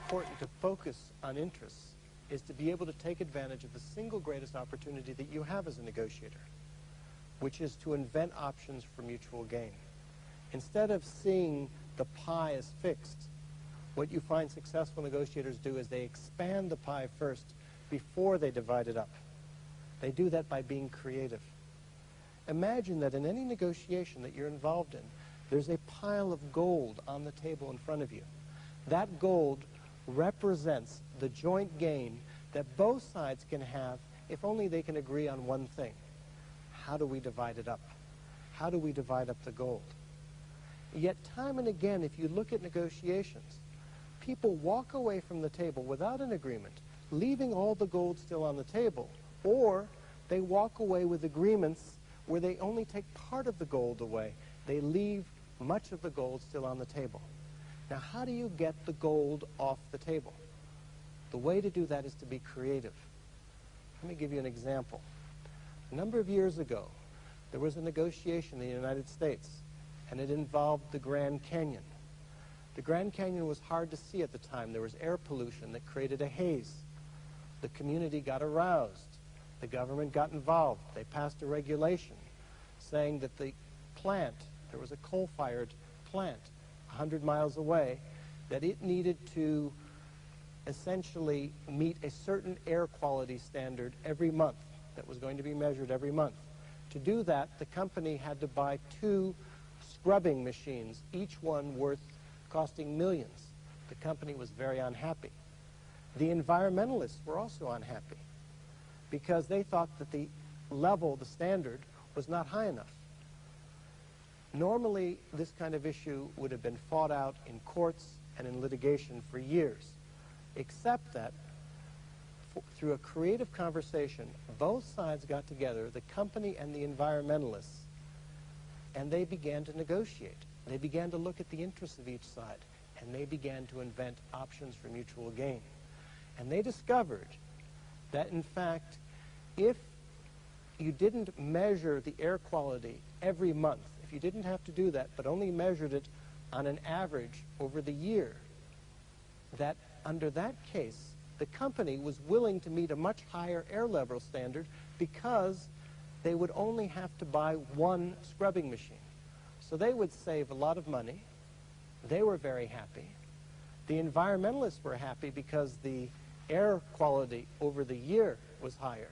important to focus on interests is to be able to take advantage of the single greatest opportunity that you have as a negotiator, which is to invent options for mutual gain. Instead of seeing the pie as fixed, what you find successful negotiators do is they expand the pie first before they divide it up. They do that by being creative. Imagine that in any negotiation that you're involved in, there's a pile of gold on the table in front of you. That gold represents the joint gain that both sides can have if only they can agree on one thing. How do we divide it up? How do we divide up the gold? Yet time and again, if you look at negotiations, people walk away from the table without an agreement, leaving all the gold still on the table, or they walk away with agreements where they only take part of the gold away. They leave much of the gold still on the table. Now, how do you get the gold off the table? The way to do that is to be creative. Let me give you an example. A number of years ago, there was a negotiation in the United States, and it involved the Grand Canyon. The Grand Canyon was hard to see at the time. There was air pollution that created a haze. The community got aroused. The government got involved. They passed a regulation saying that the plant, there was a coal-fired plant 100 miles away, that it needed to essentially meet a certain air quality standard every month that was going to be measured every month. To do that, the company had to buy 2 scrubbing machines, each one costing millions. The company was very unhappy. The environmentalists were also unhappy because they thought that the level, the standard, was not high enough. Normally, this kind of issue would have been fought out in courts and in litigation for years, except that through a creative conversation, both sides got together, the company and the environmentalists, and they began to negotiate. They began to look at the interests of each side, and they began to invent options for mutual gain. And they discovered that, in fact, if you didn't measure the air quality every month, if you didn't have to do that, but only measured it on an average over the year, that under that case, the company was willing to meet a much higher air level standard because they would only have to buy 1 scrubbing machine. So they would save a lot of money. They were very happy. The environmentalists were happy because the air quality over the year was higher.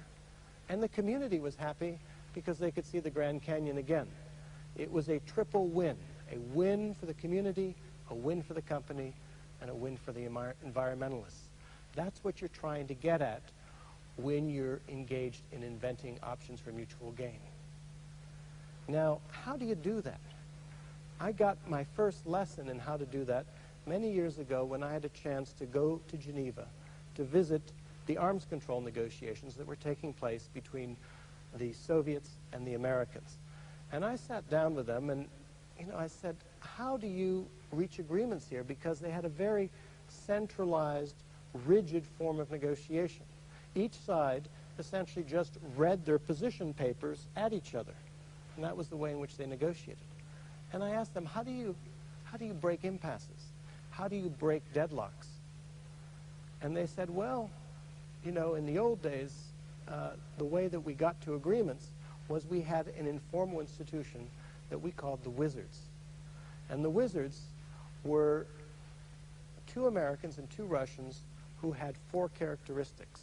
And the community was happy because they could see the Grand Canyon again. It was a triple win. A win for the community, a win for the company, and a win for the environmentalists. That's what you're trying to get at when you're engaged in inventing options for mutual gain. Now, how do you do that? I got my first lesson in how to do that many years ago when I had a chance to go to Geneva to visit the arms control negotiations that were taking place between the Soviets and the Americans. And I sat down with them and, I said, how do you reach agreements here? Because they had a very centralized, rigid form of negotiation. Each side essentially just read their position papers at each other. And that was the way in which they negotiated. And I asked them, how do you break impasses? How do you break deadlocks? And they said, well, in the old days, the way that we got to agreements was we had an informal institution that we called the Wizards. And the Wizards were 2 Americans and 2 Russians who had 4 characteristics.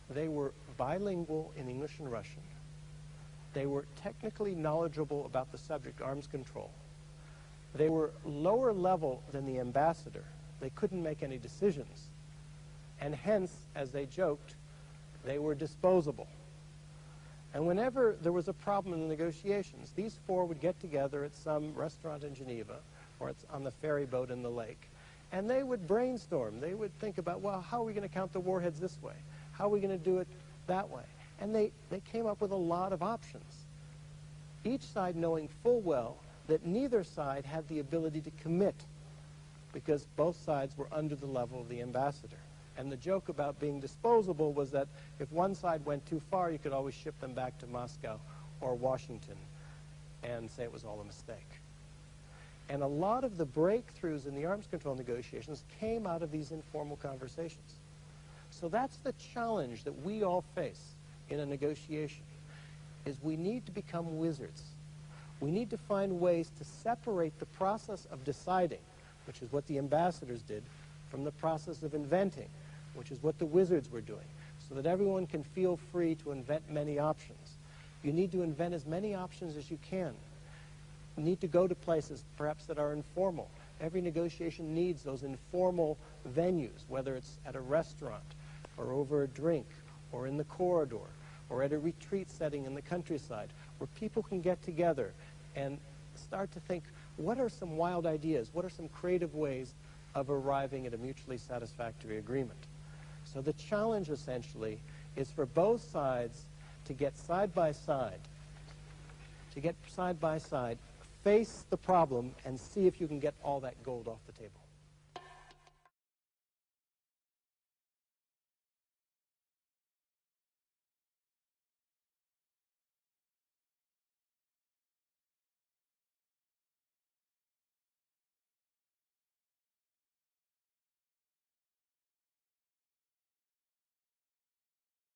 They were bilingual in English and Russian. They were technically knowledgeable about the subject, arms control. They were lower level than the ambassador. They couldn't make any decisions. And hence, as they joked, they were disposable. And whenever there was a problem in the negotiations, these 4 would get together at some restaurant in Geneva or on the ferry boat in the lake, and they would brainstorm. They would think about, well, how are we going to count the warheads this way? How are we going to do it that way? And they came up with a lot of options, each side knowing full well that neither side had the ability to commit because both sides were under the level of the ambassador. And the joke about being disposable was that if one side went too far, you could always ship them back to Moscow or Washington and say it was all a mistake. And a lot of the breakthroughs in the arms control negotiations came out of these informal conversations. So that's the challenge that we all face in a negotiation, is we need to become wizards. We need to find ways to separate the process of deciding, which is what the ambassadors did, from the process of inventing, which is what the wizards were doing, so that everyone can feel free to invent many options. You need to invent as many options as you can. You need to go to places perhaps that are informal. Every negotiation needs those informal venues, whether it's at a restaurant or over a drink or in the corridor or at a retreat setting in the countryside, where people can get together and start to think, what are some wild ideas? What are some creative ways of arriving at a mutually satisfactory agreement? So the challenge essentially is for both sides to get side by side, face the problem, and see if you can get all that gold off the table.